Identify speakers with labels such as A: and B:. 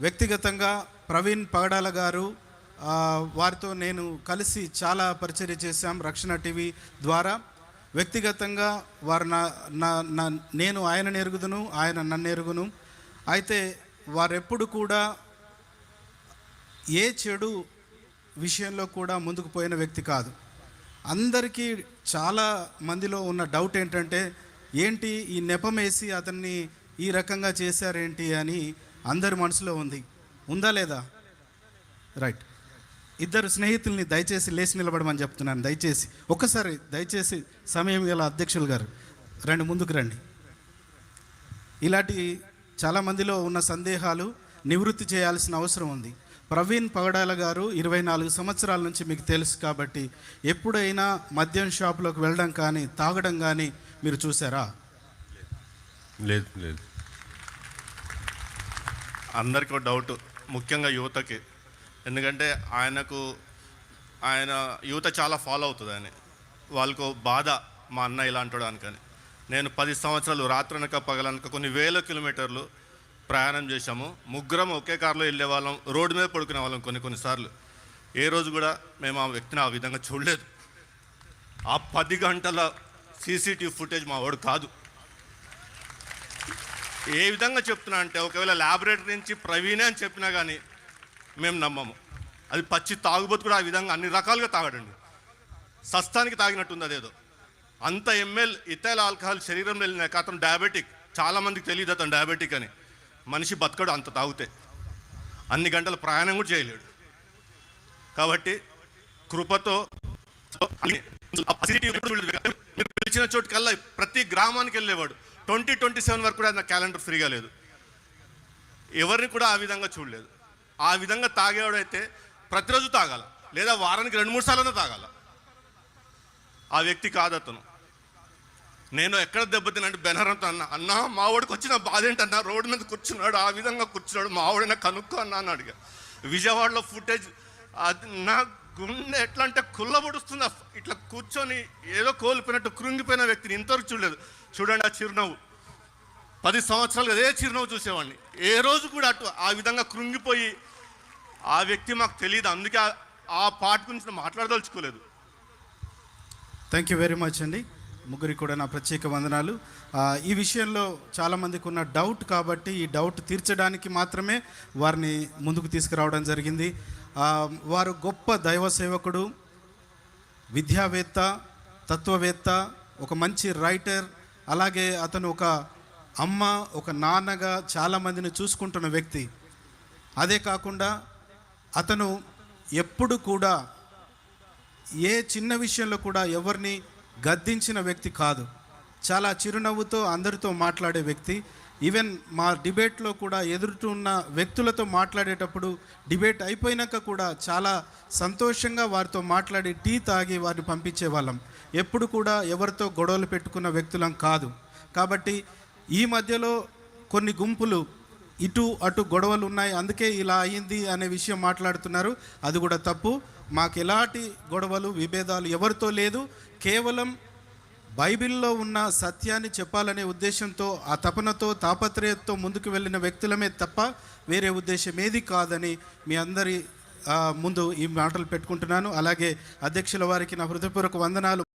A: వ్యక్తిగతంగా ప్రవీణ్ పగడాల గారు, వారితో నేను కలిసి చాలా పరిచర్య చేశాం రక్షణ టీవీ ద్వారా. వ్యక్తిగతంగా వారు నేను ఆయనను ఎరుగుదును, ఆయన నన్ను ఎరుగును. అయితే వారెప్పుడు కూడా ఏ చెడు విషయంలో కూడా ముందుకు పోయిన వ్యక్తి కాదు. అందరికీ చాలా మందిలో ఉన్న డౌట్ ఏంటంటే, ఏంటి ఈ నెపమేసి అతన్ని ఈ రకంగా చేశారేంటి అని అందరి మనసులో ఉందా లేదా? రైట్. ఇద్దరు స్నేహితుల్ని దయచేసి లేచి నిలబడమని చెప్తున్నాను. దయచేసి సమయం గల అధ్యక్షులు గారు రండి, ముందుకు రండి. ఇలాంటి చాలామందిలో ఉన్న సందేహాలు నివృత్తి చేయాల్సిన అవసరం ఉంది. ప్రవీణ్ పగడాల గారు 24 సంవత్సరాల నుంచి మీకు తెలుసు కాబట్టి ఎప్పుడైనా మద్యం షాపులోకి వెళ్ళడం కానీ తాగడం కానీ మీరు చూసారా?
B: లేదు. అందరికీ డౌట్, ముఖ్యంగా యువతకి. ఎందుకంటే ఆయన యువత చాలా ఫాలో అవుతుంది. వాళ్ళకు బాధ, మా అన్న ఇలా అంటాడు అనుకని. నేను 10 సంవత్సరాలు రాత్రనక పగలనక కొన్ని వేల కిలోమీటర్లు ప్రయాణం చేశాము. ముగ్గురం ఒకే కారులో వెళ్ళే వాళ్ళం, రోడ్డు మీద పడుకునే వాళ్ళం కొన్నిసార్లు. ఏ రోజు కూడా మేము ఆ వ్యక్తిని ఆ విధంగా చూడలేదు. ఆ 10 గంటల సీసీటీవీ ఫుటేజ్ మా వాడు కాదు. ఏ విధంగా చెప్తున్నా అంటే, ఒకవేళ ల్యాబొరేటరీ నుంచి ప్రవీణే అని చెప్పినా కానీ మేము నమ్మము. అది పచ్చి తాగుబోతు కూడా ఆ విధంగా అన్ని రకాలుగా తాగడండి. సస్తానికి తాగినట్టుంది అదేదో. అంత ఎంఎల్ ఇథైల్ ఆల్కహాల్ శరీరంలో వెళ్ళినాక అతను డయాబెటిక్. చాలామందికి తెలియదు అతను డయాబెటిక్ అని. మనిషి బతకడు అంత తాగితే. అన్ని గంటల ప్రయాణం కూడా చేయలేడు. కాబట్టి కృపతో పిలిచిన చోటుకల్లా ప్రతి గ్రామానికి వెళ్ళేవాడు. 2027 వరకు కూడా నా క్యాలెండర్ ఫ్రీగా లేదు. ఎవరిని కూడా ఆ విధంగా చూడలేదు. ఆ విధంగా తాగేవాడైతే ప్రతిరోజు తాగాల, లేదా వారానికి 2-3 సార్లు తాగాల. ఆ వ్యక్తి కాదు అతను. నేను ఎక్కడ దెబ్బతినంటే బెనరంతో అన్నా మావాడికి వచ్చిన బాధ ఏంటన్నా, రోడ్డు మీద కూర్చున్నాడు, ఆ విధంగా కూర్చున్నాడు, మావాడైనా కనుక్కో అన్నాను అడిగా. విజయవాడలో ఫుటేజ్, అది నా గుండె ఎట్లా అంటే కుళ్ళబొడుస్తుంది. ఇట్లా కూర్చొని ఏదో కోల్పోయినట్టు కృంగిపోయిన వ్యక్తిని ఇంతవరకు చూడలేదు. చూడండి ఆ చిరునవ్వు. 10 సంవత్సరాలు అదే చిరునవ్వు చూసేవాడిని. ఏ రోజు కూడా ఆ విధంగా కృంగిపోయి ఆ వ్యక్తి మాకు తెలియదు. అందుకే ఆ పాట గురించి మాట్లాడదలుచుకోలేదు.
A: థ్యాంక్ యూ వెరీ మచ్ అండి. ముగ్గురికి కూడా నా ప్రత్యేక వందనాలు. ఈ విషయంలో చాలామందికి ఉన్న డౌట్ కాబట్టి ఈ డౌట్ తీర్చడానికి మాత్రమే వారిని ముందుకు తీసుకురావడం జరిగింది. వారు గొప్ప దైవ సేవకుడు, విద్యావేత్త, తత్వవేత్త, ఒక మంచి రైటర్. అలాగే అతను ఒక అమ్మ, ఒక నాన్నగా చాలామందిని చూసుకుంటున్న వ్యక్తి. అదే కాకుండా అతను ఎప్పుడు కూడా ఏ చిన్న విషయంలో కూడా ఎవరిని గద్దించిన వ్యక్తి కాదు. చాలా చిరునవ్వుతో అందరితో మాట్లాడే వ్యక్తి. ఈవెన్ మా డిబేట్లో కూడా ఎదురుతున్న వ్యక్తులతో మాట్లాడేటప్పుడు డిబేట్ అయిపోయినాక కూడా చాలా సంతోషంగా వారితో మాట్లాడి టీ తాగి వారిని పంపించేవాళ్ళం. ఎప్పుడు కూడా ఎవరితో గొడవలు పెట్టుకున్న వ్యక్తులం కాదు. కాబట్టి ఈ మధ్యలో కొన్ని గుంపులు ఇటు అటు గొడవలు ఉన్నాయి, అందుకే ఇలా అయ్యింది అనే విషయం మాట్లాడుతున్నారు. అది కూడా తప్పు. మాకు ఎలాంటి గొడవలు విభేదాలు ఎవరితో లేదు. కేవలం బైబిల్లో ఉన్న సత్యాన్ని చెప్పాలనే ఉద్దేశంతో, ఆ తపనతో, తాపత్రయంతో ముందుకు వెళ్ళిన వ్యక్తులమే తప్ప వేరే ఉద్దేశం ఏది కాదని మీ అందరి ముందు ఈ మాటలు పెట్టుకుంటున్నాను. అలాగే అధ్యక్షుల వారికి నా హృదయపూర్వక వందనాలు.